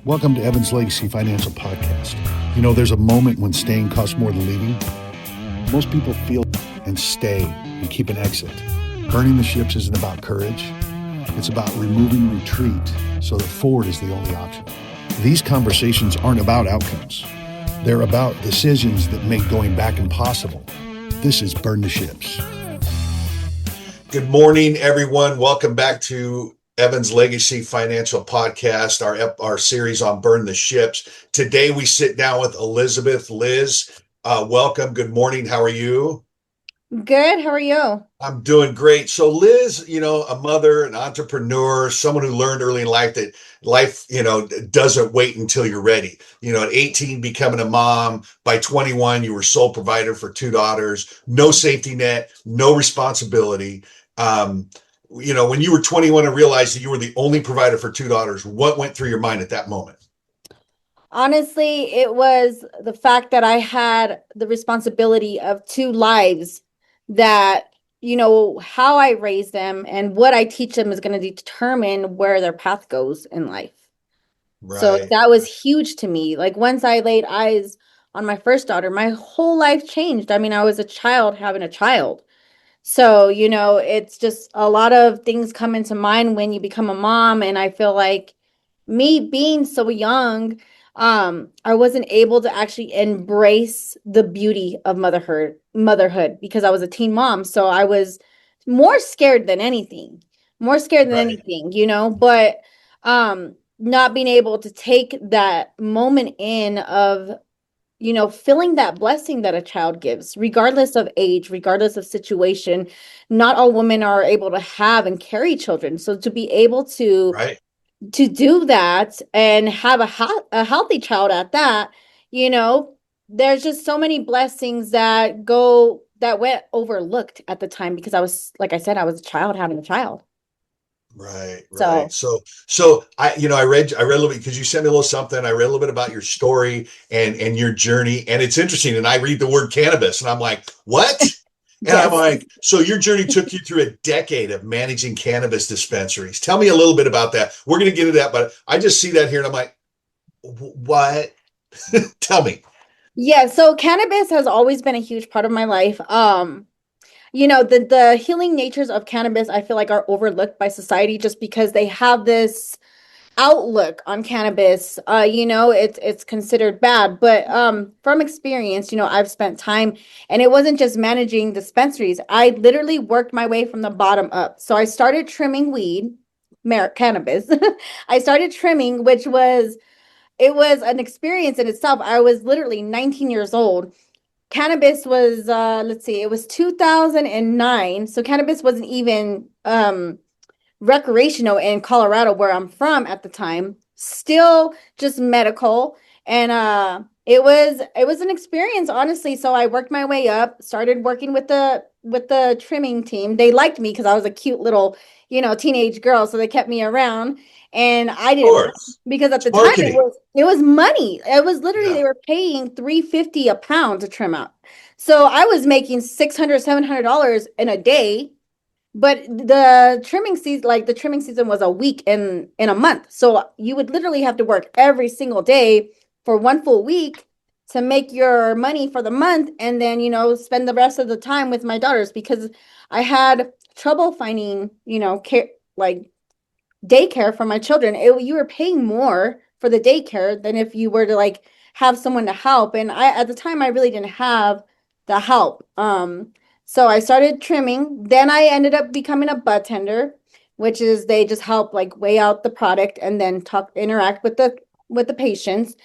Welcome to Evan's Legacy Financial Podcast. You know, there's a moment when staying costs more than leaving. Most people feel and stay and keep an exit. Burning the ships isn't about courage. It's about removing retreat so that forward is the only option. These conversations aren't about outcomes. They're about decisions that make going back impossible. This is Burn the Ships. Good morning, everyone. Welcome back to Evan's Legacy Financial Podcast, our series on Burn the Ships. Today we sit down with Elizabeth. Liz, welcome. Good morning. How are you? Good. How are you? I'm doing great. So Liz, a mother, an entrepreneur, someone who learned early in life that life, doesn't wait until you're ready. At 18, becoming a mom. By 21, you were sole provider for two daughters, no safety net, no responsibility. When you were 21 and realized that you were the only provider for two daughters, what went through your mind at that moment? Honestly, it was the fact that I had the responsibility of two lives that, how I raise them and what I teach them is going to determine where their path goes in life. Right. So that was huge to me. Like once I laid eyes on my first daughter, my whole life changed. I mean, I was a child having a child. So, it's just a lot of things come into mind when you become a mom. And I feel like me being so young, I wasn't able to actually embrace the beauty of motherhood because I was a teen mom. So I was more scared than anything, but not being able to take that moment in of feeling that blessing that a child gives, regardless of age, regardless of situation. Not all women are able to have and carry children. So to be able to do that and have a healthy child at that, there's just so many blessings that went overlooked at the time because I was, like I said, I was a child having a child. Right. So I read a little bit because you sent me a little something. I read a little bit about your story and your journey, and it's interesting. And I read the word cannabis, and I'm like, what? And yes. I'm like, so your journey took you through a decade of managing cannabis dispensaries. Tell me a little bit about that. We're going to get into that, but I just see that here, and I'm like, what? Tell me. Yeah. So cannabis has always been a huge part of my life. The healing natures of cannabis, I feel like, are overlooked by society just because they have this outlook on cannabis. It's considered bad, but from experience, I've spent time, and it wasn't just managing dispensaries. I literally worked my way from the bottom up. So I started trimming cannabis. I started trimming, it was an experience in itself. I was literally 19 years old. Cannabis was, it was 2009. So cannabis wasn't even recreational in Colorado, where I'm from at the time. Still just medical. And it was an experience, honestly. So I worked my way up, started working with the trimming team. They liked me because I was a cute little, teenage girl. So they kept me around. And I didn't, because at the time it was money. It was literally, They were paying $350 a pound to trim out. So I was making $600, $700 in a day, but the trimming season was a week in a month. So you would literally have to work every single day for one full week to make your money for the month. And then, spend the rest of the time with my daughters because I had trouble finding, daycare for my children. You were paying more for the daycare than if you were to have someone to help. And at the time I really didn't have the help. So I started trimming. Then I ended up becoming a bud tender, which is they just help weigh out the product and then interact with the patients.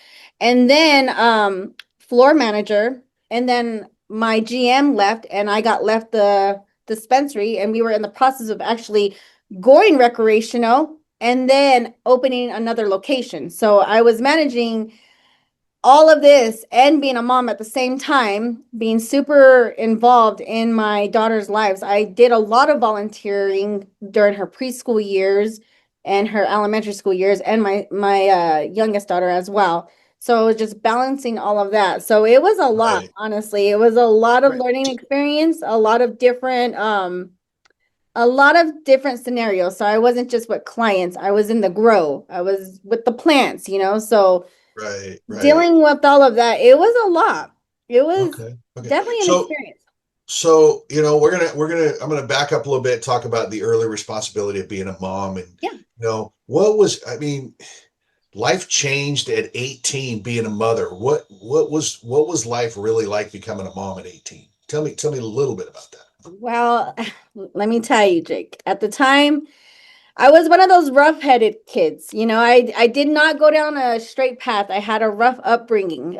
And then floor manager. And then my GM left and I got left the dispensary, and we were in the process of actually going recreational and then opening another location. So I was managing all of this and being a mom at the same time, being super involved in my daughter's lives. I did a lot of volunteering during her preschool years and her elementary school years, and my youngest daughter as well. So just balancing all of that. So it was a lot, honestly. It was a lot of learning experience, a lot of different a lot of different scenarios. So I wasn't just with clients, I was in the grow, I was with the plants, so Right, right. dealing with all of that, it was a lot. It was Okay, okay. definitely an So, experience. I'm gonna back up a little bit, talk about the early responsibility of being a mom, and Yeah. I mean, life changed at 18 being a mother. What was life really like becoming a mom at 18? Tell me a little bit about that. Well, let me tell you, Jake, at the time, I was one of those rough-headed kids. I did not go down a straight path. I had a rough upbringing.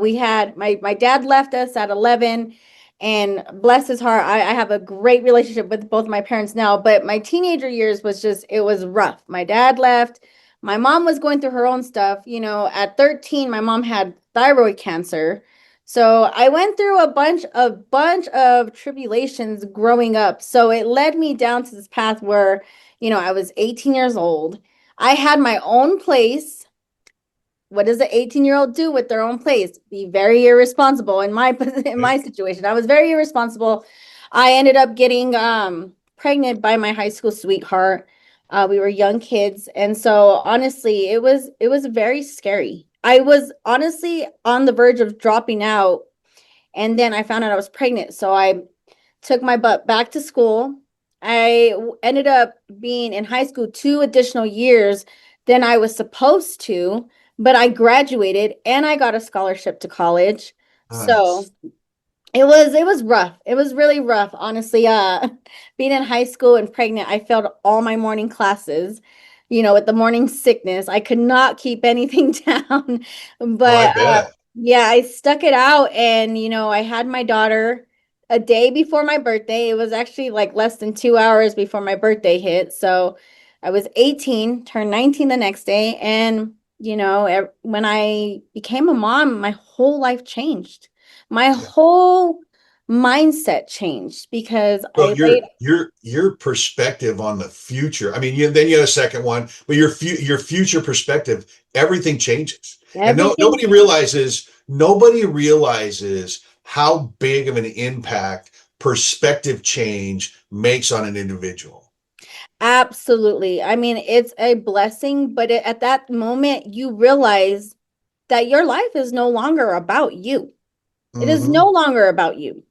We had my dad left us at 11, and bless his heart, I have a great relationship with both my parents now, but my teenager years was just, it was rough. My dad left. My mom was going through her own stuff. At 13, my mom had thyroid cancer. So I went through a bunch of tribulations growing up. So it led me down to this path where I was 18 years old. I had my own place. What does an 18-year-old do with their own place? Be very irresponsible in my in Okay. my situation. I was very irresponsible. I ended up getting pregnant by my high school sweetheart. We were young kids, and so honestly, it was very scary. I was honestly on the verge of dropping out, and then I found out I was pregnant. So I took my butt back to school. I ended up being in high school 2 additional years than I was supposed to, but I graduated and I got a scholarship to college. So Nice. it was rough. It was really rough, honestly. Being in high school and pregnant, I failed all my morning classes. With the morning sickness, I could not keep anything down. Oh, I But bet. yeah, I stuck it out, and I had my daughter a day before my birthday. It was actually like less than 2 hours before my birthday hit. So I was 18, turned 19 the next day, and when I became a mom, my whole life changed. My Yeah. whole mindset changed because So I laid your perspective on the future. I mean, then you had a second one, but your future perspective, everything changes. And everything. nobody realizes how big of an impact perspective change makes on an individual. Absolutely. I mean, it's a blessing, but at that moment, you realize that your life is no longer about you. It is Hmm. no longer about you.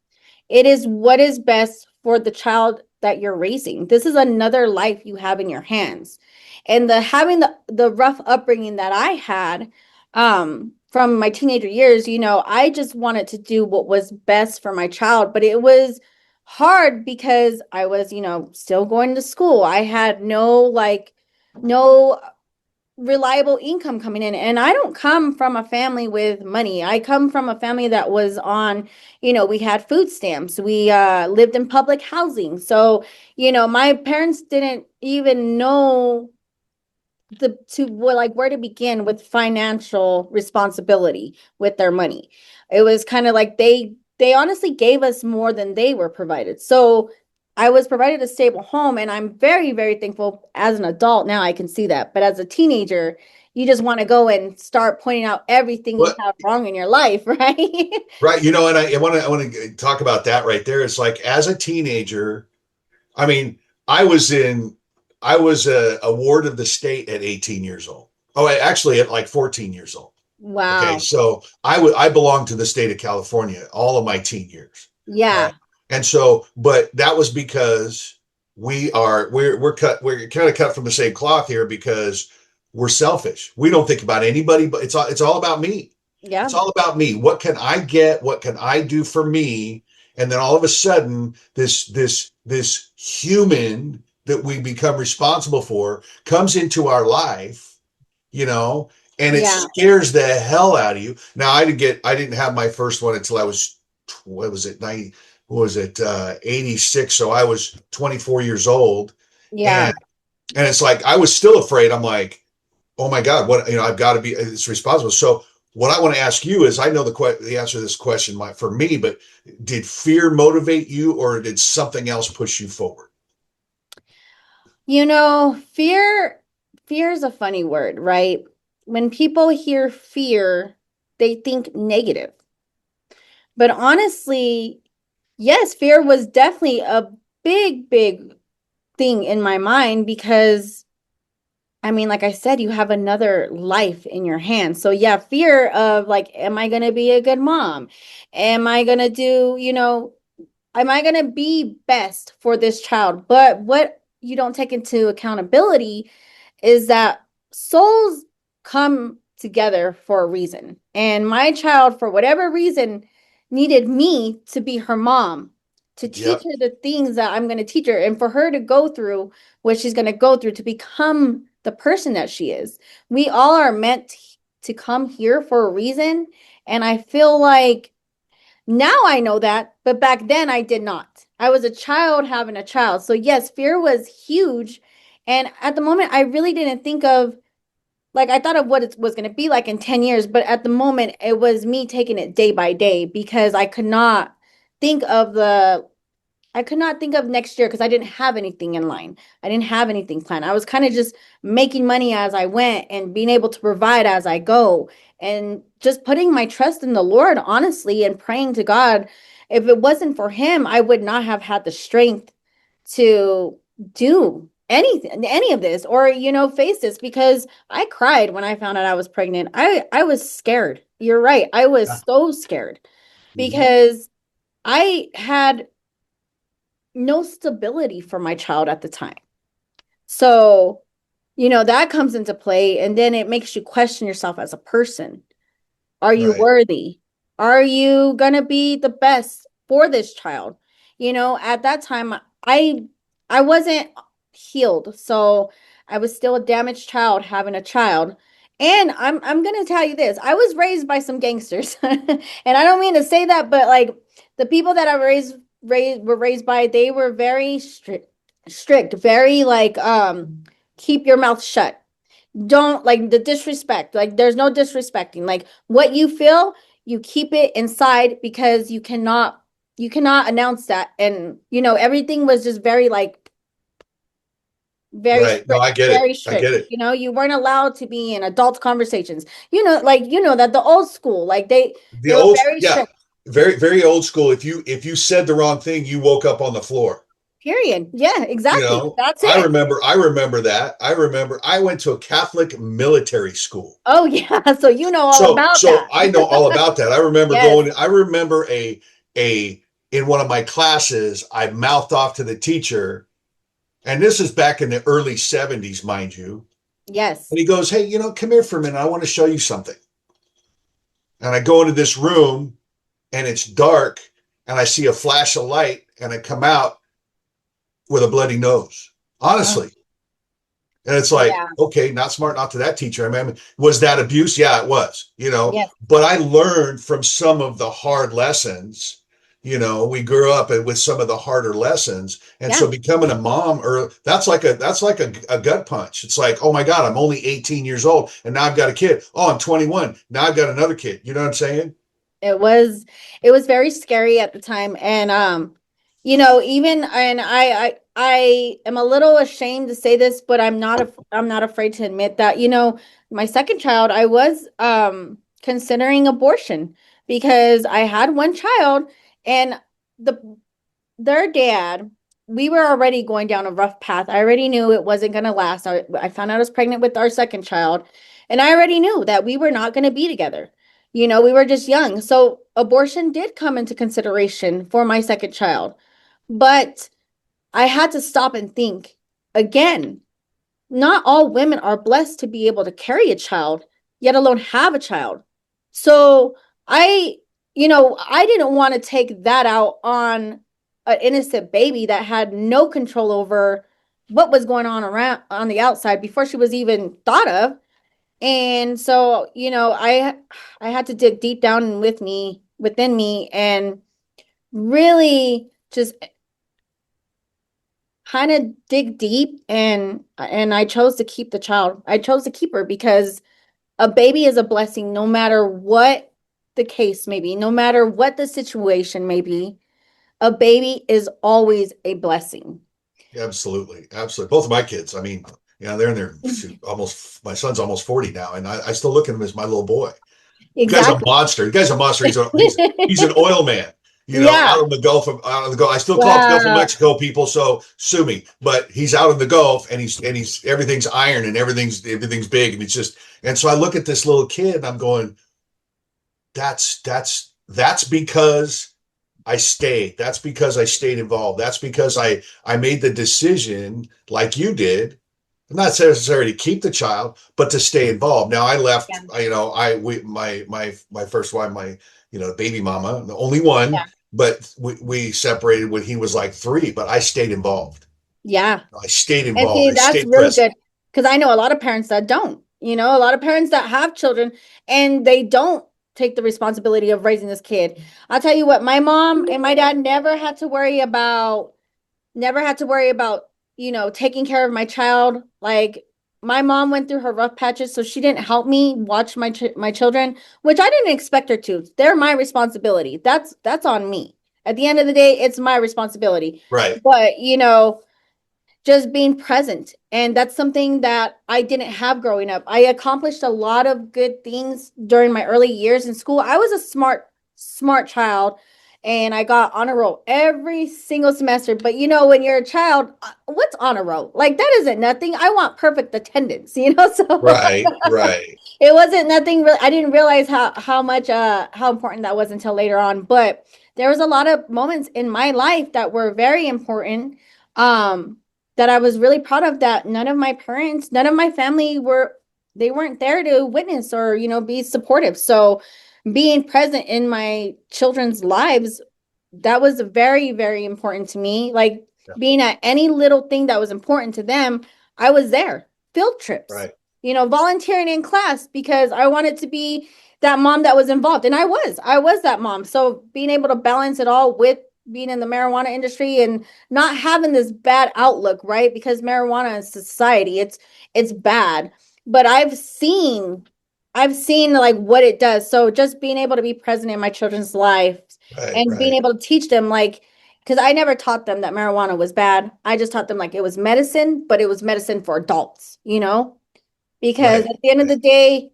It is what is best for the child that you're raising. This is another life you have in your hands. And having the rough upbringing that I had from my teenager years, I just wanted to do what was best for my child, but it was hard because I was, still going to school. I had no reliable income coming in. And I don't come from a family with money. I come from a family that was on, we had food stamps. We lived in public housing. So, my parents didn't even know where to begin with financial responsibility with their money. It was kind of like they honestly gave us more than they were provided. So I was provided a stable home, and I'm very, very thankful. As an adult now, I can see that, but as a teenager, you just want to go and start pointing out everything you But have wrong in your life, right? right, and I want to talk about that right there. It's like as a teenager, I mean, I was in, I was a ward of the state at 18 years old. Oh, actually at like 14 years old. Okay, Wow. so I belonged to the state of California all of my teen years. Uh, Yeah. and so, but that was because we're kind of cut from the same cloth here because we're selfish. We don't think about anybody, but it's all about me. It's Yeah. all about me. What can I get? What can I do for me? And then all of a sudden, this human that we become responsible for comes into our life, you know, and it Yeah. scares the hell out of you. Now, I didn't have my first one until I was, what was it, 90, what was it, 86. So I was 24 years old. Yeah. And, and it's like, I was still afraid. I'm like, oh my God, I've got to be, it's responsible. So what I want to ask you is, I know the answer to this question for me, but did fear motivate you or did something else push you forward? Fear is a funny word, right? When people hear fear, they think negative. But honestly, yes, fear was definitely a big, big thing in my mind because I mean, like I said, you have another life in your hands. So yeah, fear of like, am I going to be a good mom? Am I going to do, am I going to be best for this child? But what you don't take into accountability is that souls come together for a reason. And my child, for whatever reason, needed me to be her mom, to teach her the things that I'm going to teach her, and for her to go through what she's going to go through to become the person that she is. We all are meant to come here for a reason. And I feel like now I know that, but back then I did not. I was a child having a child. So yes, fear was huge. And at the moment, I really didn't think of, like, I thought of what it was going to be like in 10 years, but at the moment, it was me taking it day by day because think of I could not think of next year because I didn't have anything in line. I didn't have anything planned. I was kind of just making money as I went and being able to provide as I go and just putting my trust in the Lord, honestly, and praying to God. If it wasn't for him, I would not have had the strength to do anything, any of this, or, face this, because I cried when I found out I was pregnant. I was scared. You're right. I was so scared because I had no stability for my child at the time. So, that comes into play. And then it makes you question yourself as a person. Are you worthy? Are you going to be the best for this child? At that time, I wasn't healed. So I was still a damaged child having a child. And I'm going to tell you this. I was raised by some gangsters. And I don't mean to say that, but like the people that I were raised by, they were very strict, very like keep your mouth shut. Don't, like, the disrespect, like there's no disrespecting, like what you feel, you keep it inside because you cannot announce that. And everything was just very like very strict, No, I get very it. I strict. get it. You weren't allowed to be in adult conversations, that the old school, like The they were old, very strict. very, very old school. If you said the wrong thing, you woke up on the floor. Period. Yeah, exactly. That's I it. remember that. I remember I went to a Catholic military school. Oh yeah, so you know all So about so that. I know all about that. I remember Yes. I remember a in one of my classes, I mouthed off to the teacher, and this is back in the early 70s, mind you. Yes. And he goes, "Hey, come here for a minute. I want to show you something." And I go into this room and it's dark and I see a flash of light and I come out with a bloody nose. Honestly. And it's like, okay, not smart, not to that teacher. I mean, was that abuse? Yeah, it was, Yes. but I learned from some of the hard lessons. We grew up with some of the harder lessons. And so becoming a mom, or that's like a gut punch. It's like, oh my God, I'm only 18 years old and now I've got a kid. Oh, I'm 21. Now I've got another kid. You know what I'm saying? It was very scary at the time. And even, and I am a little ashamed to say this, but I'm not afraid to admit that, my second child, I was considering abortion because I had one child and their dad, we were already going down a rough path. I already knew it wasn't going to last. I found out I was pregnant with our second child, and I already knew that we were not going to be together. We were just young. So abortion did come into consideration for my second child. But I had to stop and think again, not all women are blessed to be able to carry a child, yet alone have a child. So I didn't want to take that out on an innocent baby that had no control over what was going on around on the outside before she was even thought of. And so, I had to dig deep down within me and really just kind of dig deep, and I chose to keep the child. I chose to keep her because a baby is a blessing no matter what the case may be, no matter what the situation may be. A baby is always a blessing. Absolutely. Absolutely. Both of my kids, I mean, they're in their my son's almost 40 now, and I still look at him as my little boy. Exactly. The guy's a monster. The guy's a monster. He's an oil man. Yeah. out in the Gulf I still call it the Gulf of Yeah. Mexico, people, so sue me. But he's out in the Gulf, and he's everything's iron, and everything's big, and it's just. And so I look at this little kid, and I'm going, that's because I stayed. That's because I stayed involved. That's because I made the decision, like you did, not necessarily to keep the child, but to stay involved. Now I left. Yeah. My first wife, my baby mama, the only one, Yeah. but we separated when he was like 3. But I stayed involved. Yeah. I stayed And involved. see, I that's stayed really present. good because I know a lot of parents that don't, a lot of parents that have children and they don't take the responsibility of raising this kid. I'll tell you what, my mom and my dad never had to worry about, taking care of my child. Like my mom went through her rough patches, so she didn't help me watch my children, which I didn't expect her to. They're my responsibility. That's on me. At the end of the day, it's my responsibility. Right. But, just being present. And that's something that I didn't have growing up. I accomplished a lot of good things during my early years in school. I was a smart child and I got honor roll every single semester. But when you're a child, what's honor roll? Like that isn't nothing. I want perfect attendance, so Right. Right. it wasn't nothing really. I didn't realize how much how important that was until later on. But there was a lot of moments in my life that were very important. That I was really proud of, that none of my parents, none of my family weren't there to witness or, be supportive. So being present in my children's lives, that was very, very important to me. Like being at any little thing that was important to them, I was there. Field trips, Right. Volunteering in class because I wanted to be that mom that was involved. And I was that mom. So being able to balance it all with being in the marijuana industry and not having this bad outlook, right? Because marijuana in society, it's bad. But I've seen like what it does. So just being able to be present in my children's lives Right. and being Right. able to teach them, like, because I never taught them that marijuana was bad. I just taught them like it was medicine, but it was medicine for adults, because Right. at the end of Right. the day,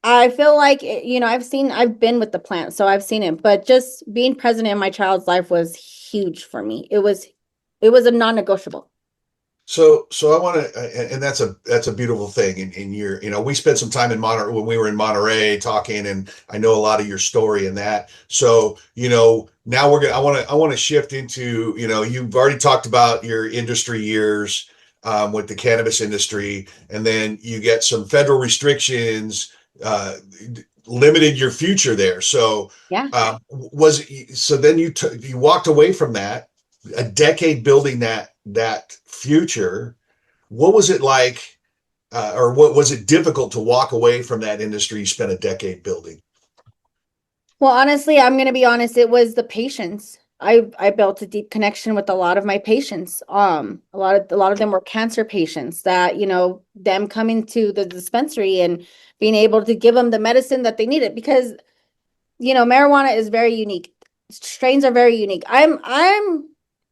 I feel like, I've been with the plant, so I've seen it, but just being present in my child's life was huge for me. It was a non-negotiable. So I want to, and that's a beautiful thing. And we spent some time in Monterey when we were in Monterey talking, and I know a lot of your story in that. So now I want to shift into, you've already talked about your industry years with the cannabis industry, and then you get some federal restrictions limited your future there. So Yeah. so then you walked away from that, a decade building that future. What was it like, or what was it difficult to walk away from that industry you spent a decade building? Well, honestly, I'm going to be honest, it was the patients. I built a deep connection with a lot of my patients. A lot of them were cancer patients that, them coming to the dispensary and being able to give them the medicine that they needed because, marijuana is very unique. Strains are very unique. I'm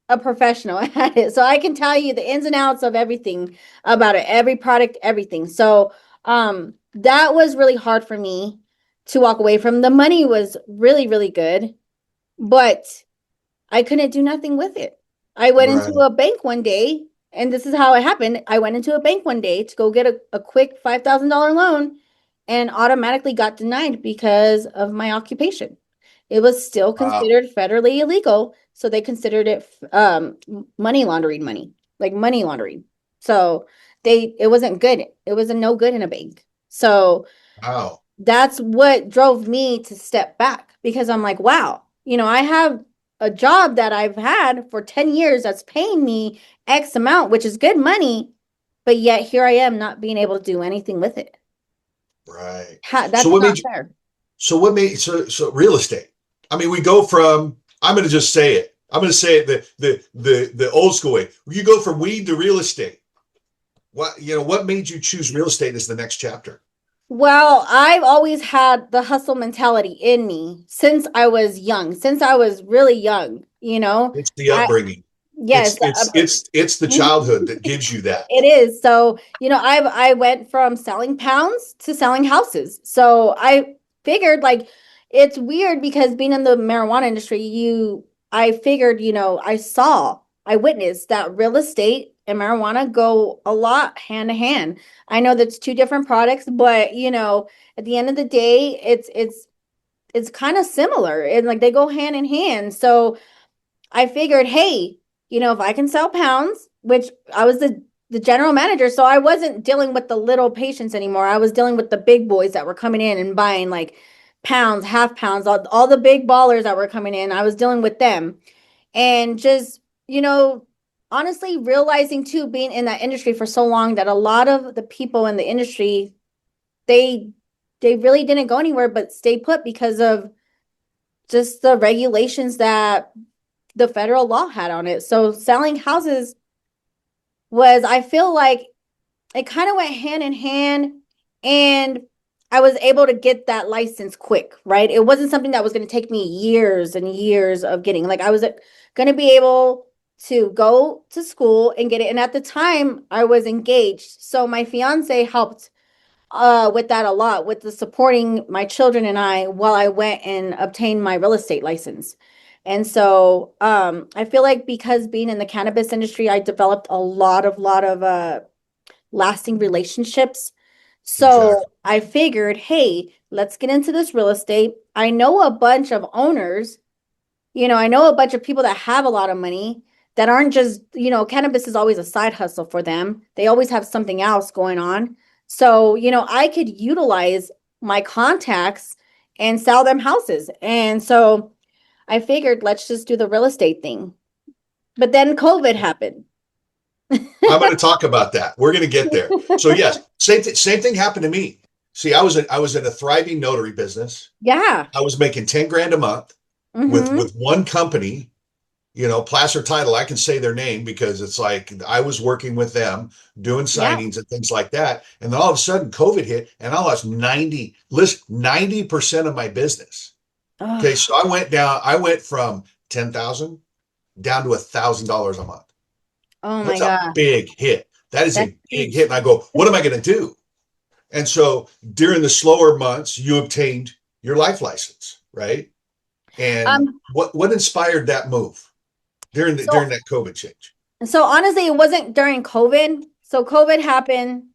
a professional at it, so I can tell you the ins and outs of everything about it, every product, everything. So, that was really hard for me to walk away from. The money was really, really good, but I couldn't do nothing with it. I went into Right. a bank one day, and this is how it happened. I went into a bank one day to go get a quick $5,000 loan and automatically got denied because of my occupation. It was still Wow. considered federally illegal, so they considered it money laundering money, like money laundering. So it wasn't good. It was a no good in a bank. So Wow. that's what drove me to step back because I'm like, wow, I have a job that I've had for 10 years that's paying me X amount, which is good money, but yet here I am not being able to do anything with it. Right. So That's what not made you, fair. so real estate? I mean, we go from, I'm going to just say it. I'm going to say it the old school way. You go from weed to real estate. What made you choose real estate as the next chapter? Well, I've always had the hustle mentality in me since I was young, since I was really young, It's the I, upbringing. yes, It's the childhood that gives you that. it is. So, I went from selling pounds to selling houses. So I figured like it's weird because being in the marijuana industry, I figured, I witnessed that real estate and marijuana go a lot hand to hand. I know that's two different products, but at the end of the day, it's kind of similar and like they go hand in hand. So I figured, hey, if I can sell pounds, which I was the general manager, so I wasn't dealing with the little patients anymore. I was dealing with the big boys that were coming in and buying like pounds, half pounds, all the big ballers that were coming in. I was dealing with them. And just, honestly realizing too, being in that industry for so long, that a lot of the people in the industry, they they really didn't go anywhere but stay put because of just the regulations that the federal law had on it. So selling houses was, I feel like it kind of went hand in hand, and I was able to get that license quick, right? It wasn't something that was going to take me years and years of getting. Like I was going to be able to go to school and get it. And at the time I was engaged. So my fiance helped with that a lot, with the supporting my children and I while I went and obtained my real estate license. And so I feel like because being in the cannabis industry, I developed a lot of lasting relationships. So Exactly. I figured, hey, let's get into this real estate. I know a bunch of owners, I know a bunch of people that have a lot of money that aren't just, cannabis is always a side hustle for them. They always have something else going on. So, I could utilize my contacts and sell them houses. And so I figured, let's just do the real estate thing. But then COVID happened. I'm going to talk about that. We're going to get there. So yes, same thing happened to me. See, I was in a thriving notary business. Yeah. I was making 10 grand a month Mm-hmm. with one company, Placer Title. I can say their name because it's like I was working with them doing Yeah. signings and things like that. And then all of a sudden COVID hit and I lost 90% of my business. Okay. Oh, So I went from 10,000 down to $1,000 a month. oh my That's a God. big hit. That is That's a big hit. huge. And I go, what am I going to do? And so during the slower months, you obtained your life license, right? And Um, what inspired that move during so that COVID change? so honestly, it wasn't during COVID. So COVID happened.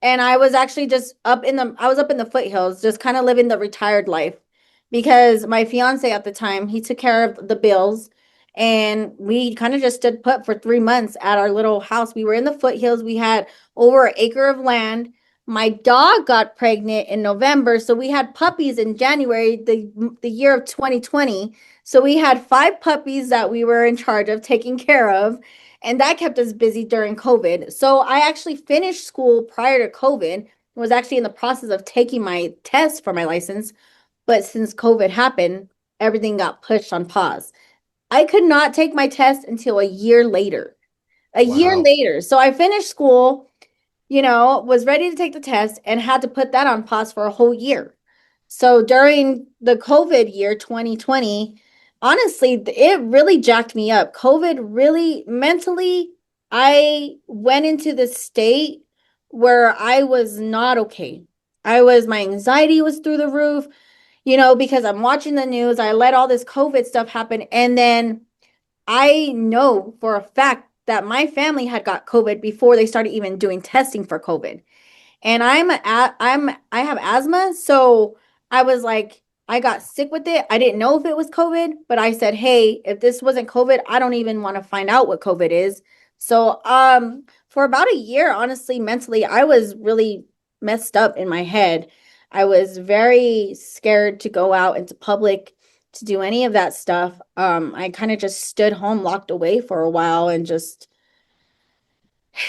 And I was actually just I was up in the foothills, just kind of living the retired life because my fiance at the time, he took care of the bills and we kind of just stood put for 3 months at our little house. We were in the foothills. We had over an acre of land. My dog got pregnant in November, so we had puppies in January, the year of 2020. So we had 5 puppies that we were in charge of taking care of, and that kept us busy during COVID. So I actually finished school prior to COVID, was actually in the process of taking my test for my license. But since COVID happened, everything got pushed on pause. I could not take my test until a year later. A year Wow. later. So I finished school, was ready to take the test and had to put that on pause for a whole year. So during the COVID year 2020, honestly, it really jacked me up. COVID really mentally, I went into the state where I was not okay. My anxiety was through the roof, because I'm watching the news. I let all this COVID stuff happen. And then I know for a fact that my family had got COVID before they started even doing testing for COVID. And I have asthma, so I was like, I got sick with it. I didn't know if it was COVID, but I said, hey, if this wasn't COVID, I don't even want to find out what COVID is. So for about a year, honestly, mentally, I was really messed up in my head. I was very scared to go out into public to do any of that stuff. I kind of just stood home, locked away for a while, and just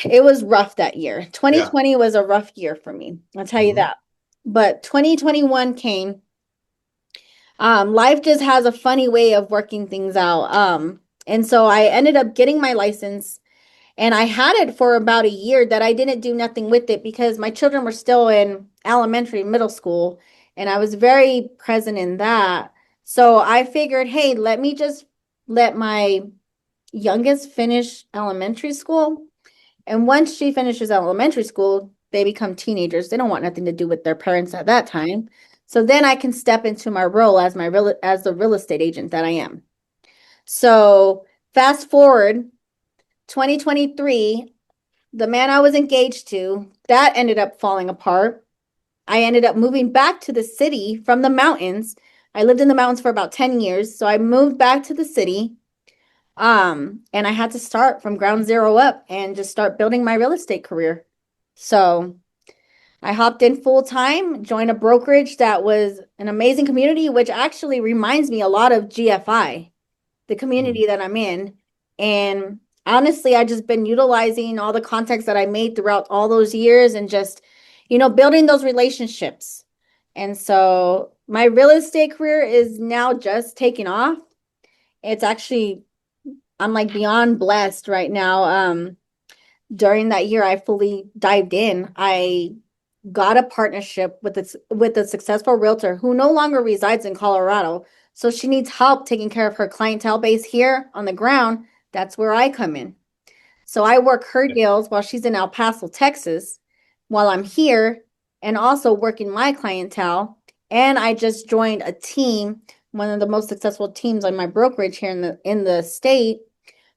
it was rough that year. Yeah. 2020 was a rough year for me. I'll tell you Mhm. that. But 2021 came. Life just has a funny way of working things out. And so I ended up getting my license, and I had it for about a year that I didn't do nothing with it because my children were still in elementary, middle school, and I was very present in that. So I figured, hey, let me just let my youngest finish elementary school. And once she finishes elementary school, they become teenagers. They don't want nothing to do with their parents at that time. So then I can step into my role as the real estate agent that I am. So fast forward 2023, the man I was engaged to, that ended up falling apart. I ended up moving back to the city from the mountains. I lived in the mountains for about 10 years. So I moved back to the city. And I had to start from ground zero up and just start building my real estate career. So I hopped in full time, joined a brokerage that was an amazing community, which actually reminds me a lot of GFI, the community that I'm in. And honestly, I just been utilizing all the contacts that I made throughout all those years and just, building those relationships. And so my real estate career is now just taking off. It's actually, I'm like beyond blessed right now. During that year, I fully dived in. I got a partnership with a successful realtor who no longer resides in Colorado. So she needs help taking care of her clientele base here on the ground. That's where I come in. So I work her deals while she's in El Paso, Texas, while I'm here and also working my clientele. And I just joined a team, one of the most successful teams on my brokerage here in the state.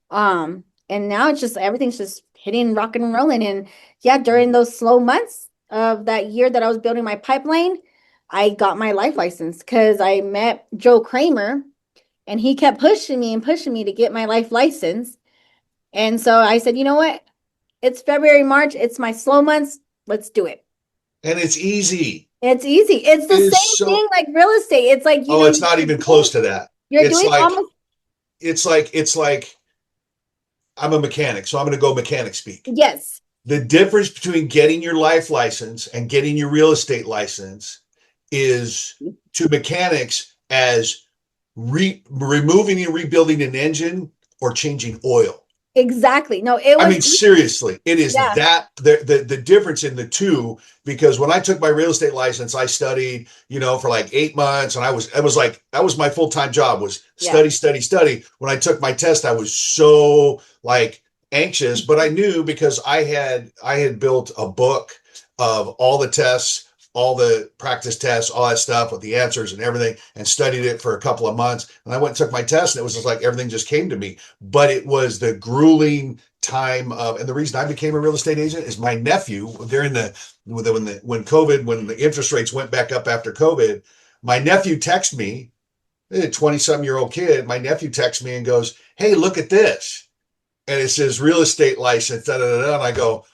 And now it's just everything's just hitting rock and rolling. And yeah, during those slow months of that year that I was building my pipeline, I got my life license because I met Joe Kramer and he kept pushing me to get my life license. And so I said, you know what? It's February, March. It's my slow months. Let's do it. And it's easy. It's easy. It's the same thing like real estate. It's like, it's not even close to that. You're doing almost. It's like I'm a mechanic, so I'm going to go mechanic speak. Yes. The difference between getting your life license and getting your real estate license is to mechanics as removing and rebuilding an engine or changing oil. Exactly. No, seriously, it is that the difference in the two, because when I took my real estate license, I studied, for like 8 months, and that was my full-time job, was study. When I took my test, I was so like anxious, but I knew because I had built a book of all the tests, all the practice tests, all that stuff with the answers and everything, and studied it for a couple of months. And I went and took my test, and it was just like everything just came to me. But it was the grueling time of, and the reason I became a real estate agent is my nephew, during when the interest rates went back up after COVID, my nephew texted me, a 20-some-year-old kid, my nephew texts me and goes, "Hey, look at this." And it says real estate license, da, da, da, da. And I go,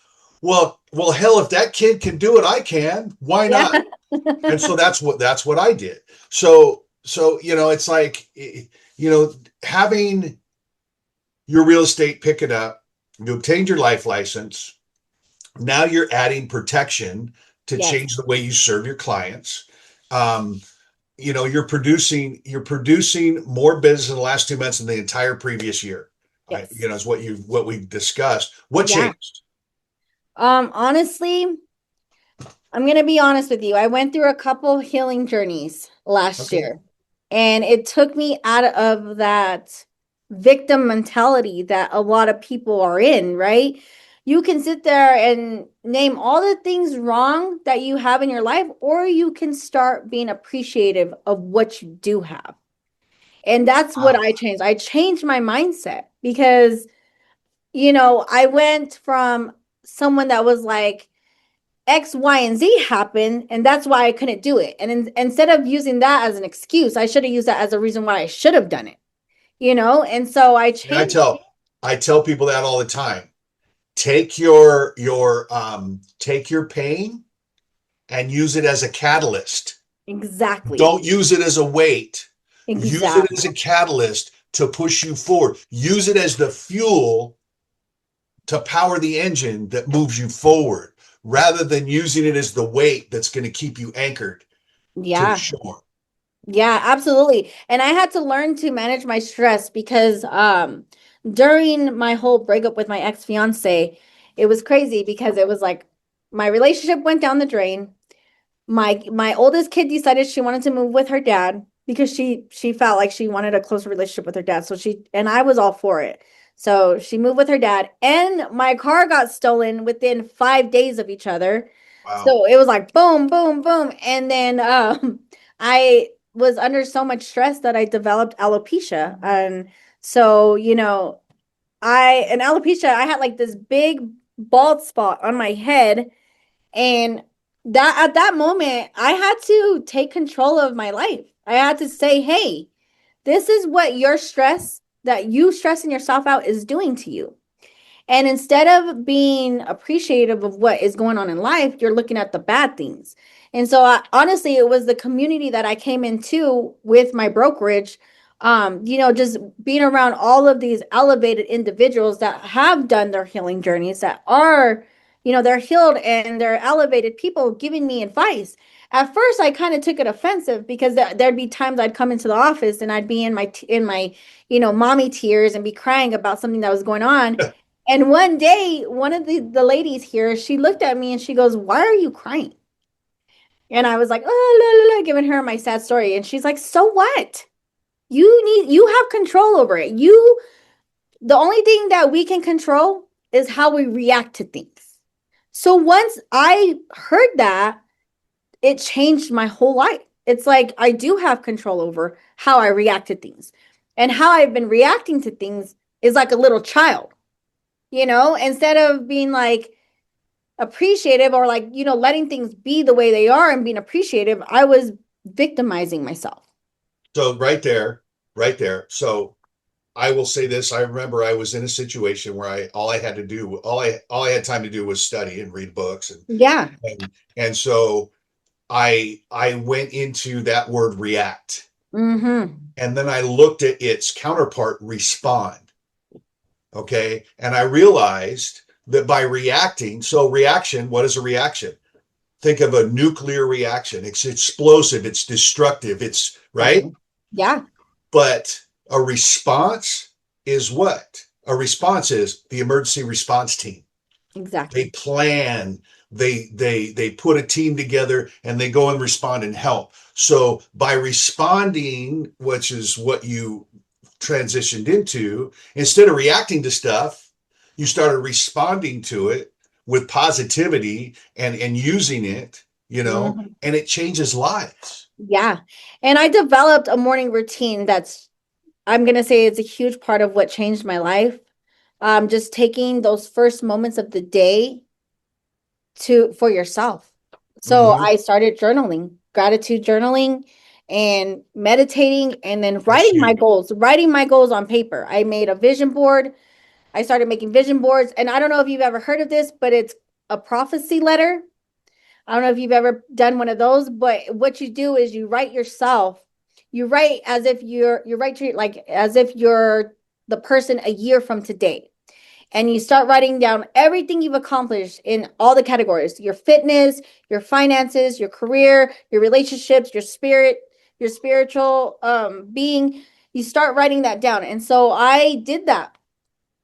well, hell, if that kid can do it, I can. Why not? And so that's what I did. So, it's like, having your real estate pick it up, you obtained your life license. Now you're adding protection to change the way you serve your clients. You're producing more business in the last 2 months than the entire previous year. Yes. Is what we've discussed. What changed? Honestly, I'm going to be honest with you. I went through a couple healing journeys last year, and it took me out of that victim mentality that a lot of people are in, right? You can sit there and name all the things wrong that you have in your life, or you can start being appreciative of what you do have. And that's what I changed. I changed my mindset because, I went from someone that was like X, Y, and Z happened, and that's why I couldn't do it. And instead of using that as an excuse, I should have used that as a reason why I should have done it, And so I changed. I tell people that all the time. Take your pain and use it as a catalyst. Exactly. Don't use it as a weight. Exactly. Use it as a catalyst to push you forward. Use it as the fuel to power the engine that moves you forward, rather than using it as the weight that's going to keep you anchored to the shore. Yeah, absolutely. And I had to learn to manage my stress because during my whole breakup with my ex-fiance, it was crazy because it was like my relationship went down the drain. My oldest kid decided she wanted to move with her dad because she felt like she wanted a closer relationship with her dad. So and I was all for it. So she moved with her dad, and my car got stolen within 5 days of each other. Wow. So it was like boom, boom, boom. And then I was under so much stress that I developed alopecia. And so, in alopecia, I had like this big bald spot on my head. And that at that moment, I had to take control of my life. I had to say, hey, this is what your stress that you stressing yourself out is doing to you. And instead of being appreciative of what is going on in life, you're looking at the bad things. And so, honestly, it was the community that I came into with my brokerage. Just being around all of these elevated individuals that have done their healing journeys, that are, they're healed and they're elevated people giving me advice. At first, I kind of took it offensive because there'd be times I'd come into the office and I'd be in my mommy tears and be crying about something that was going on. And one day, one of the ladies here, she looked at me and she goes, "Why are you crying?" And I was like, "Oh, la, la, la," giving her my sad story. And she's like, "So what? You have control over it. The only thing that we can control is how we react to things." So once I heard that, it changed my whole life. It's like I do have control over how I react to things. And how I've been reacting to things is like a little child. Instead of being like appreciative or like, letting things be the way they are and being appreciative, I was victimizing myself. So right there. So I will say this. I remember I was in a situation where all I had time to do was study and read books. Yeah. And so I went into that word react. Mm-hmm. And then I looked at its counterpart, respond. Okay. And I realized that by reacting, so reaction, what is a reaction? Think of a nuclear reaction. It's explosive, it's destructive, it's right. Yeah. But a response is what? A response is the emergency response team. Exactly. They plan, they put a team together and they go and respond and help. So by responding, which is what you transitioned into, instead of reacting to stuff, you started responding to it with positivity and using it, Mm-hmm. and it changes lives. Yeah. And I developed a morning routine I'm going to say it's a huge part of what changed my life. Just taking those first moments of the day for yourself. So Mm-hmm. I started journaling, gratitude journaling and meditating and then That's writing my goals on paper. I made a vision board. I started making vision boards. And I don't know if you've ever heard of this, but it's a prophecy letter. I don't know if you've ever done one of those, but what you do is you write as if you're right to like as if you're the person a year from today. And you start writing down everything you've accomplished in all the categories: your fitness, your finances, your career, your relationships, your spirit, your spiritual being. You start writing that down. And so I did that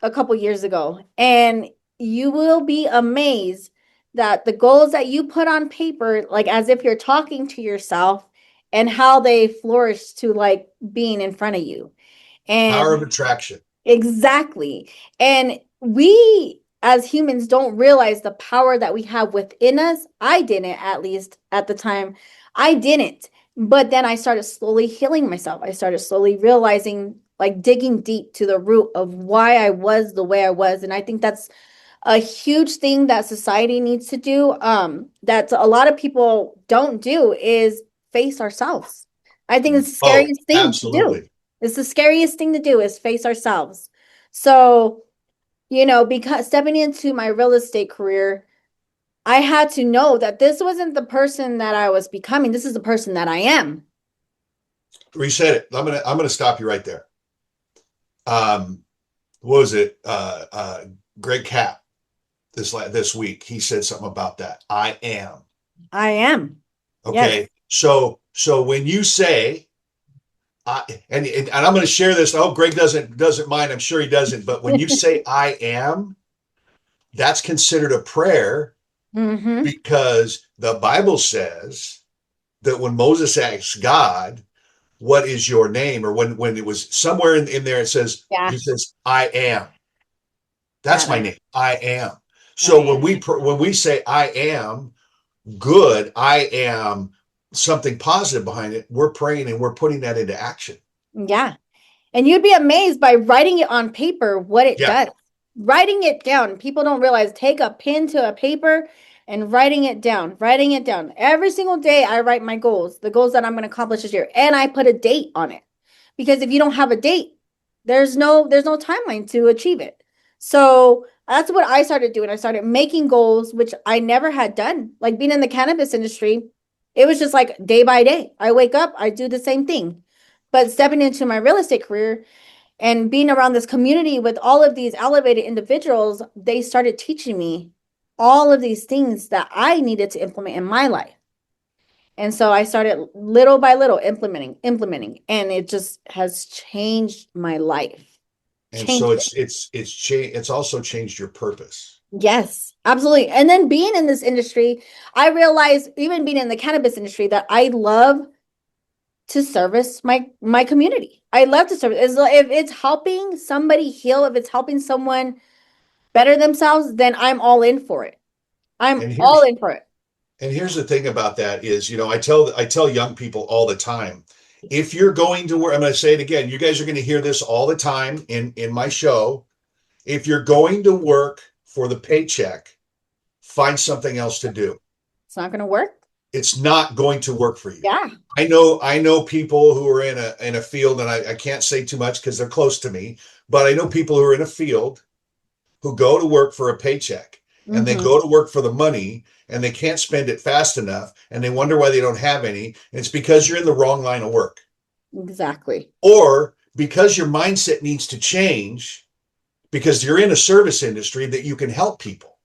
a couple years ago, and you will be amazed that the goals that you put on paper, like as if you're talking to yourself, and how they flourish to like being in front of you. power of And attraction. exactly. And we as humans don't realize the power that we have within us. I didn't, at least at the time. I didn't. But then I started slowly healing myself. I started slowly realizing, like digging deep to the root of why I was the way I was. And I think that's a huge thing that society needs to do. That a lot of people don't do is face ourselves. I think it's the Oh, scariest thing to do. absolutely. It's the scariest thing to do is face ourselves. So, because stepping into my real estate career, I had to know that this wasn't the person that I was becoming. This is the person that I am. Reset it. I'm gonna stop you right there. Um, what was it? Greg Cap this week. He said something about that. I am. I am. Yes. Okay. So when you say and I'm going to share this. I hope Greg doesn't mind. I'm sure he doesn't. But when you say I am, that's considered a prayer Mm-hmm. because the Bible says that when Moses asked God, "What is your name?" or when it was somewhere in there, it says Yeah. he says, "I am." That's That my name. I am. I So am. when we say I am, good. I am something positive behind it. We're praying and we're putting that into action. Yeah. And you'd be amazed by writing it on paper what it Yeah. does. Writing it down. People don't realize, take a pen to a paper and writing it down. Writing it down. Every single day I write my goals, the goals that I'm going to accomplish this year, and I put a date on it. Because if you don't have a date, there's no timeline to achieve it. So that's what I started doing. I started making goals, which I never had done. Like being in the cannabis industry, it was just like day by day. I wake up, I do the same thing. But stepping into my real estate career and being around this community with all of these elevated individuals, they started teaching me all of these things that I needed to implement in my life. And so I started little by little implementing, and it just has changed my life. And so Changed it. it's also changed your purpose. Yes, absolutely. And then being in this industry, I realized, even being in the cannabis industry, that I love to service my community. I love to serve. If it's helping somebody heal, if it's helping someone better themselves, then I'm all in for it. I'm And all here's in for it. and here's the thing about that is, I tell young people all the time, if you're going to work, I'm going to say it again, you guys are going to hear this all the time in my show. If you're going to work for the paycheck, find something else to do. It's not going to work. It's not going to work for you. Yeah. I know people who are in a field, and I can't say too much because they're close to me, but I know people who are in a field who go to work for a paycheck, and they go to work for the money, and they can't spend it fast enough, and they wonder why they don't have any. And it's because you're in the wrong line of work. Exactly. Or because your mindset needs to change because you're in a service industry that you can help people.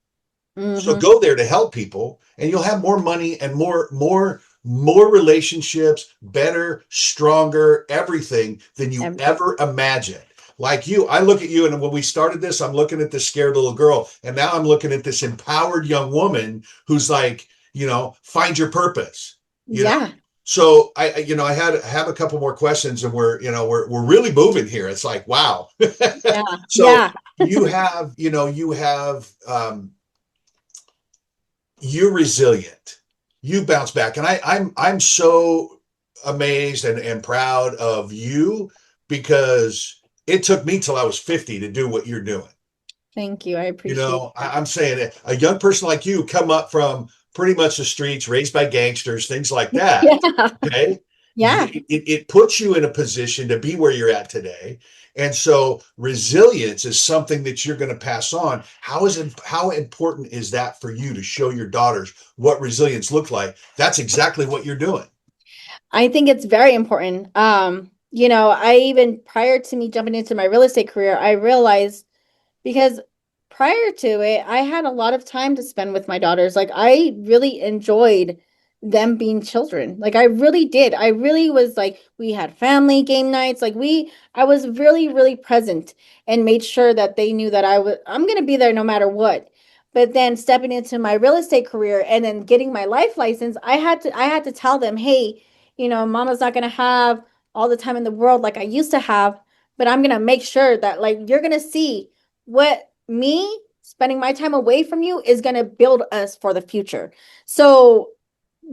So go there to help people, and you'll have more money and more relationships, better, stronger, everything than you ever imagined. Like you, I look at you, and when we started this, I'm looking at this scared little girl, and now I'm looking at this empowered young woman who's like, find your purpose. You know? So I have a couple more questions, and we're really moving here. It's like, wow. Yeah. So you're resilient. You bounce back, and I'm so amazed and proud of you, because it took me till I was 50 to do what you're doing. Thank you. I appreciate it. I'm saying it, a young person like you come up from pretty much the streets, raised by gangsters, things like that. Yeah. Okay. Yeah. It puts you in a position to be where you're at today. And so resilience is something that you're going to pass on. How important is that for you to show your daughters what resilience looked like? That's exactly what you're doing. I think it's very important. I even, prior to me jumping into my real estate career, I realized, because prior to it, I had a lot of time to spend with my daughters. Like, I really enjoyed them being children. Like, I really did. I really was like, we had family game nights. Like, I was really, really present and made sure that they knew that I'm going to be there no matter what. But then stepping into my real estate career and then getting my life license, I had to tell them, hey, mama's not going to have all the time in the world like I used to have, but I'm going to make sure that, like, you're going to see what me spending my time away from you is going to build us for the future. So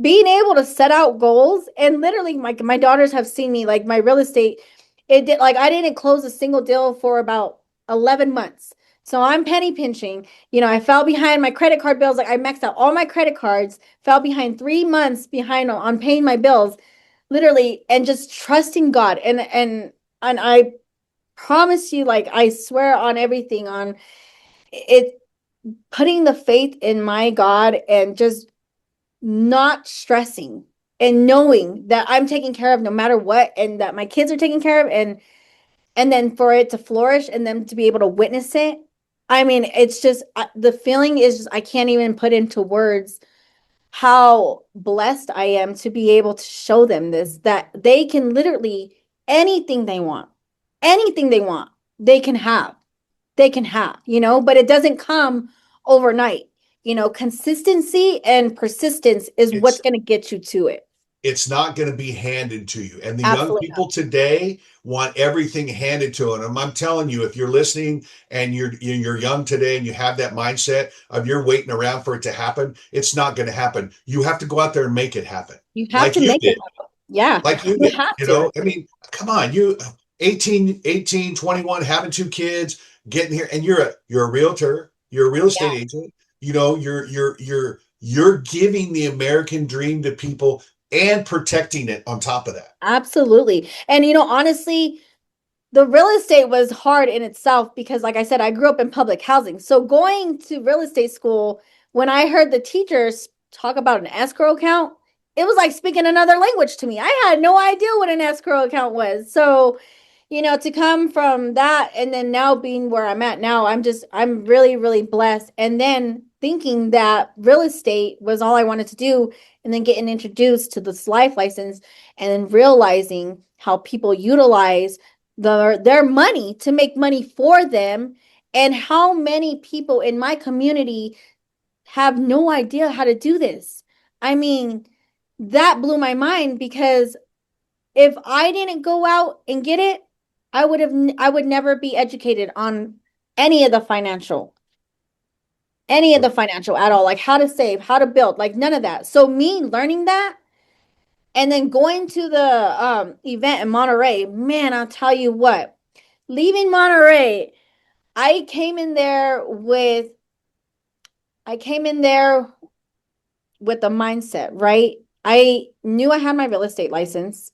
being able to set out goals, and literally my daughters have seen me, like, my real estate, it did, like, I didn't close a single deal for about 11 months. So I'm penny pinching. I fell behind my credit card bills. Like, I maxed out all my credit cards, fell behind 3 months behind on paying my bills, literally, and just trusting God. And I promise you, like, I swear on everything, on it, putting the faith in my God and just not stressing and knowing that I'm taken care of no matter what, and that my kids are taken care of, and then for it to flourish and them to be able to witness it. I mean, it's just, the feeling is just, I can't even put into words how blessed I am to be able to show them this, that they can literally, anything they want, they can have, but it doesn't come overnight. Consistency and persistence is what's going to get you to it. It's not going to be handed to you. And the young Absolutely people not. today want everything handed to them. I'm telling you, if you're listening and you're young today and you have that mindset of you're waiting around for it to happen, it's not going to happen. You have to go out there and make it happen. You have Like to you make it did. happen. Yeah, Like you you did. have You to. know, I mean, come on, you 18, 21, having two kids, getting here, and you're a realtor, you're a real estate Yeah, agent. You know, you're giving the American dream to people and protecting it on top of that. absolutely. And honestly, the real estate was hard in itself because, like I said, I grew up in public housing. So going to real estate school, when I heard the teachers talk about an escrow account, it was like speaking another language to me. I had no idea what an escrow account was. So to come from that and then now being where I'm at now, I'm really, really blessed. And then thinking that real estate was all I wanted to do, and then getting introduced to this life license, and then realizing how people utilize their money to make money for them, and how many people in my community have no idea how to do this. I mean, that blew my mind because if I didn't go out and get it, I would never be educated on any of the financial, at all, like how to save, how to build, like none of that. So me learning that and then going to the event in Monterey, man, I'll tell you what, leaving Monterey, I came in there with I came in there with a mindset, right? I knew I had my real estate license.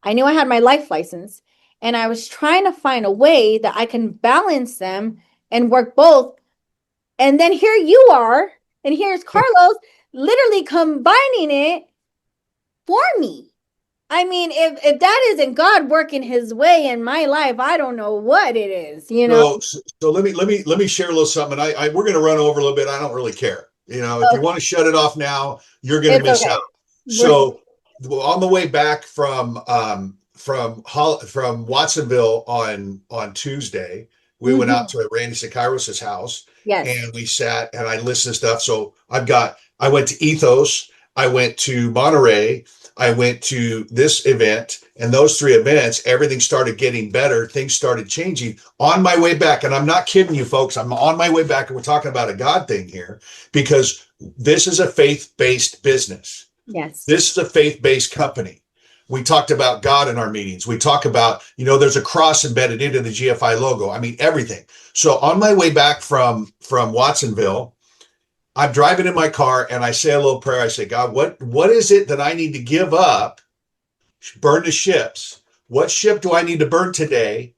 I knew I had my life license, and I was trying to find a way that I can balance them and work both. And then here you are, and here's Carlos literally combining it for me. I mean, if that isn't God working his way in my life, I don't know what it is, So let me share a little something. We're going to run over a little bit. I don't really care. You know, if you Okay, want to shut it off now, you're going to it's miss out. okay. So on the way back from Watsonville on Tuesday, we went out Mhm. to Randy Sakairos' house Yes. and we sat and I listened to stuff. So I went to Ethos, I went to Monterey, I went to this event, and those three events, everything started getting better. Things started changing on my way back. And I'm not kidding you, folks. I'm on my way back, and we're talking about a God thing here because this is a faith-based business. Yes. This is a faith-based company. We talked about God in our meetings. We talk about, there's a cross embedded into the GFI logo. I mean, everything. So on my way back from Watsonville, I'm driving in my car and I say a little prayer. I say, God, what is it that I need to give up, burn the ships? What ship do I need to burn today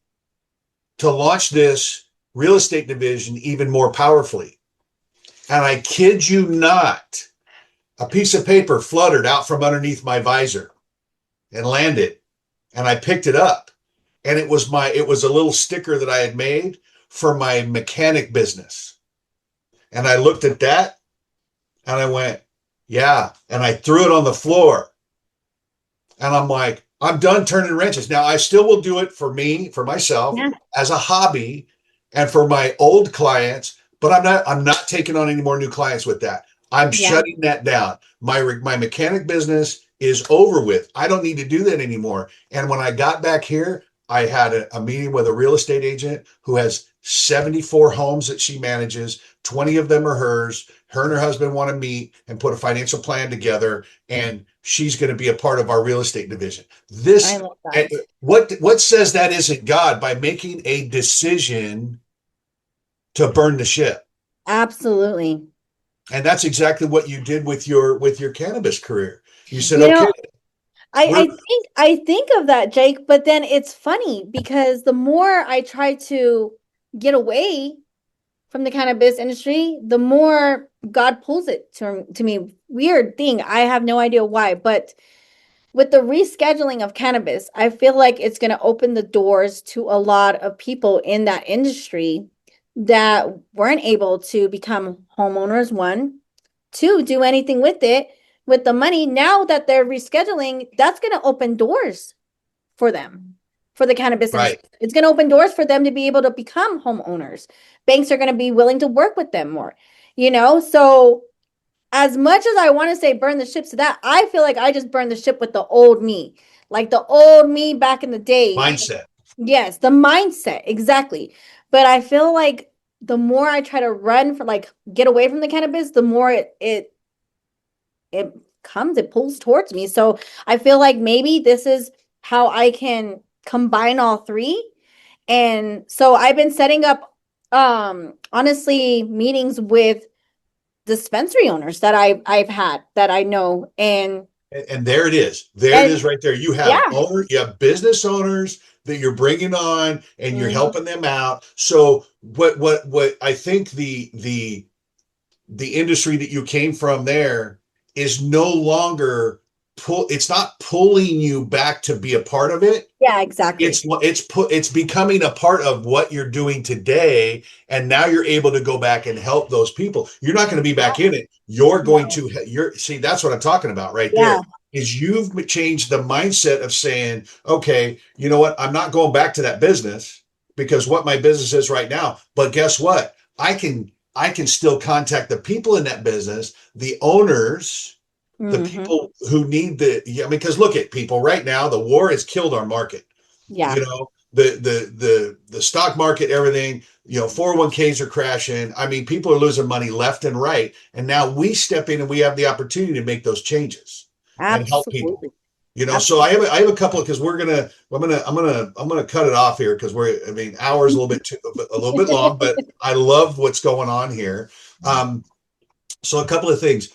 to launch this real estate division even more powerfully? And I kid you not, a piece of paper fluttered out from underneath my visor and landed. And I picked it up. And it was a little sticker that I had made for my mechanic business. And I looked at that and I went, yeah. And I threw it on the floor. And I'm like, I'm done turning wrenches. Now I still will do it for me, for myself, Yeah. as a hobby and for my old clients, but I'm not taking on any more new clients with that. I'm Yeah. shutting that down. My mechanic business is over with. I don't need to do that anymore. And when I got back here, I had a meeting with a real estate agent who has 74 homes that she manages. 20 of them are hers. Her and her husband want to meet and put a financial plan together, and she's going to be a part of our real estate division. I This love that. what says that isn't God by making a decision to burn the ship. Absolutely. And that's exactly what you did with your cannabis career. You said, You know, okay, we're I think of that, Jake, but then it's funny because the more I try to get away from the cannabis industry, the more God pulls it to me. Weird thing. I have no idea why, but with the rescheduling of cannabis, I feel like it's going to open the doors to a lot of people in that industry that weren't able to become homeowners, one, two, do anything with it with the money. Now that they're rescheduling, that's going to open doors for them, for the cannabis right. industry. It's going to open doors for them to be able to become homeowners. Banks are going to be willing to work with them more, So as much as I want to say burn the ship to that, I feel like I just burned the ship with the old me, like the old me back in the day. Mindset. Yes, the mindset, exactly. But I feel like the more I try to run for like get away from the cannabis, the more it comes, it pulls towards me. So I feel like maybe this is how I can combine all three. And so I've been setting up honestly meetings with dispensary owners that I've had that I know. And there it is. There it is right there. You have yeah. you have business owners that you're bringing on and you're Mhm. helping them out. So what I think the industry that you came from there is no longer it's not pulling you back to be a part of it. Yeah, exactly. It's becoming a part of what you're doing today, and now you're able to go back and help those people. You're not going to be back in it. You're going to see, that's what I'm talking about right there. Is you've changed the mindset of saying, okay, you know what, I'm not going back to that business because what my business is right now, but guess what, I can still contact the people in that business, the owners, the people who need because look at people right now, the war has killed our market. Yeah. You know, the stock market, everything, 401ks are crashing. I mean, people are losing money left and right. And now we step in and we have the opportunity to make those changes and help people. So I have a couple because I'm gonna cut it off here because hours a little bit long, but I love what's going on here. So a couple of things.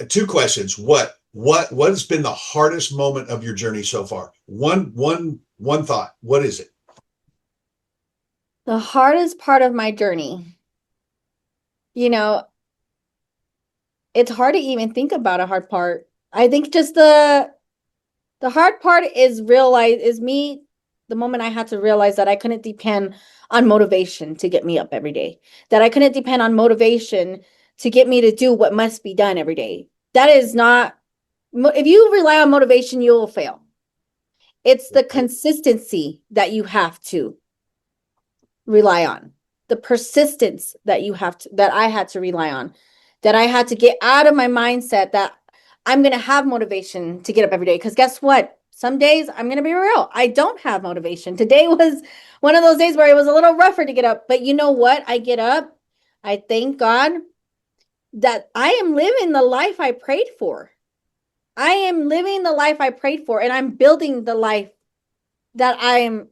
Two questions. What has been the hardest moment of your journey so far? One thought. What is it? The hardest part of my journey, it's hard to even think about a hard part. I think just the hard part is the moment I had to realize that I couldn't depend on motivation to get me up every day, that I couldn't depend on motivation to get me to do what must be done every day. That is not, if you rely on motivation, you will fail. It's the consistency that you have to rely on, the persistence that I had to rely on, that I had to get out of my mindset that I'm going to have motivation to get up every day. Because guess what? Some days, I'm going to be real, I don't have motivation. Today was one of those days where it was a little rougher to get up. But you know what? I get up. I thank God that I am living the life I prayed for. I am living the life I prayed for, and I'm building the life that I'm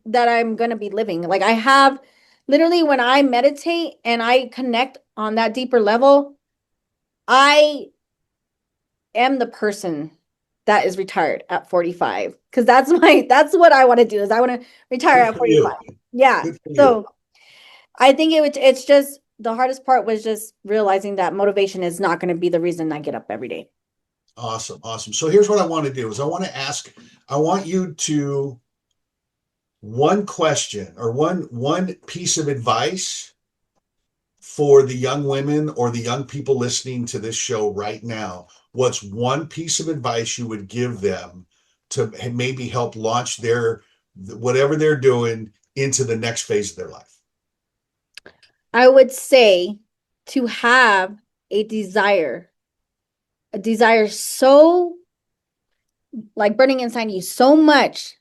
going to be living. Like I have literally, when I meditate and I connect on that deeper level, I am the person that is retired at 45, because that's what I want to do, is I want to retire at 45. Yeah. So I think it's just the hardest part was just realizing that motivation is not going to be the reason I get up every day. Awesome. So here's what I want to do is I want you to, one question or one piece of advice for the young women or the young people listening to this show right now. What's one piece of advice you would give them to maybe help launch whatever they're doing into the next phase of their life? I would say to have a desire so like burning inside you so much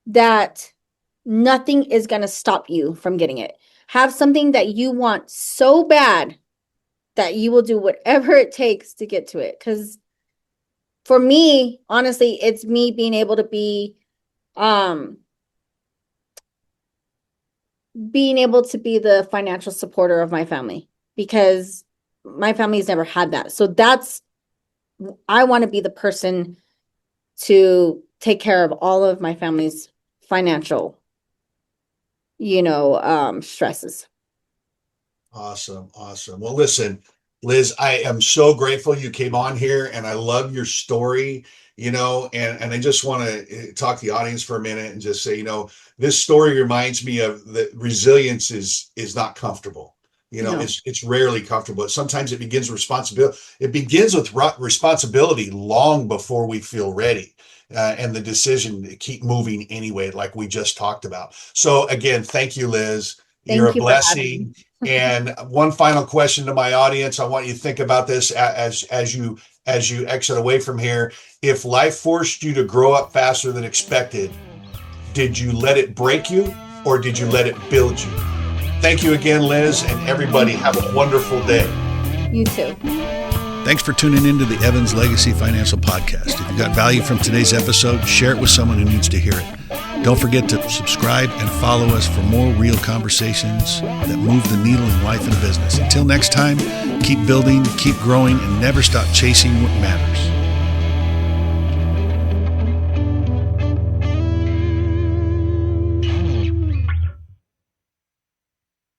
that nothing is going to stop you from getting it. Have something that you want so bad that you will do whatever it takes to get to it. Because for me, honestly, it's me being able to be the financial supporter of my family, because my family's never had that. So I want to be the person to take care of all of my family's financial, stresses. Awesome. Well, listen, Liz, I am so grateful you came on here, and I love your story, and I just want to talk to the audience for a minute and just say, this story reminds me of that resilience is not comfortable. It's rarely comfortable. Sometimes it begins with responsibility. It begins with responsibility long before we feel ready. And the decision to keep moving anyway, like we just talked about. So again, thank you, Liz. You're a blessing. And one final question to my audience. I want you to think about this as you exit away from here. If life forced you to grow up faster than expected, did you let it break you or did you let it build you? Thank you again, Liz, and everybody have a wonderful day. You too. Thanks for tuning into the Evans Legacy Financial Podcast. If you got value from today's episode, share it with someone who needs to hear it. Don't forget to subscribe and follow us for more real conversations that move the needle in life and business. Until next time, keep building, keep growing, and never stop chasing what matters.